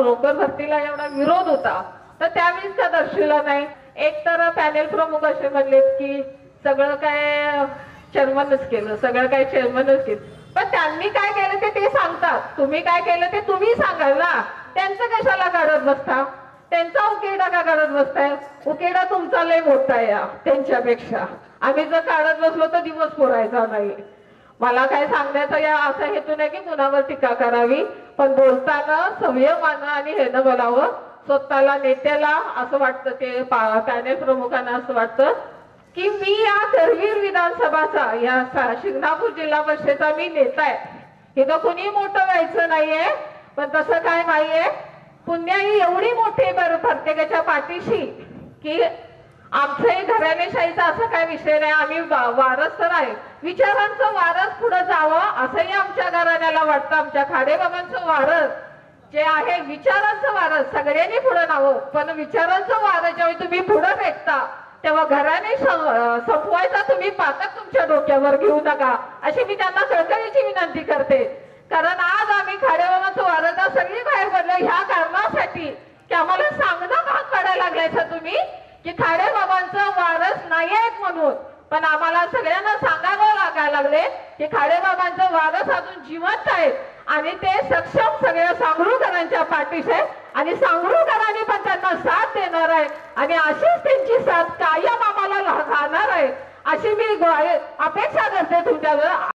नोकर भरतीला एवढा विरोध होता, तर त्यावेळेस का दर्शविला नाही? एक तर पॅनेल प्रमुख असे म्हणलेत की सगळं काय चेअरमनच केलं, सगळं काय चेअरमनच केलं, पण त्यांनी काय केलं ते सांगतात, तुम्ही काय केलं ते तुम्ही सांगाल ना. त्यांचं कशाला काढत बसता? त्यांचा उकेडा का काढत बसताय? उकेडा तुमचा लय मोठा आहे त्यांच्यापेक्षा. आम्ही जर काढत बसलो तर दिवस पुरायचा नाही. मला काय सांगण्याचा या असा हेतू नाही की कुणावर टीका करावी, पण बोलताना संयमानं आणि हे न बोलावं. स्वतःला नेत्याला असं वाटतं, ते पॅनेल प्रमुखांना असं वाटतं की मी या करवीर विधानसभाचा, या शिंगणापूर जिल्हा परिषदेचा मी नेता आहे, हे तर कुणी मोठं व्हायचं नाहीये. पण तसं काय नाहीये, पुण्याही एवढी मोठी प्रत्येकाच्या पाठीशी की आमचंही घराणेशाहीचा असा काय विषय नाही. आम्ही वारस तर आहे, विचारांचं वारस पुढे जावं असंही आमच्या घराण्याला वाटतं. आमच्या खाडेबाबांचं वारस जे आहे, विचारांचं वारस सगळ्यांनी पुढे न्यावं, पण विचारांचं वारस जेव्हा तुम्ही पुढे फेकता तेव्हा घराने संपवायचा तुम्ही पातक तुमच्या डोक्यावर घेऊ नका, अशी मी त्यांना कळकळीची विनंती करते. कारण आज आम्ही खाडेबाबांचं वारस सगळी बाहेर पडलो ह्या कारणासाठी की आम्हाला सांगणं भाग पडायला लागलायचं तुम्ही की खाडेबाबांचं वारस नाही आहेत म्हणून. पण आम्हाला सगळ्यांना सांगावं लागायला लागले की खाडेबाबांचं वारस अजून जिवंत आहेत आणि ते सक्षम सगळ्या सांगरूकरांच्या पाठीशी आहे आणि सांगरूकरांनी पण त्यांना साथ देणार आहे आणि अशीच त्यांची साथ कायम आम्हाला राहणार आहे, अशी मी अपेक्षा करते तुमच्यावर.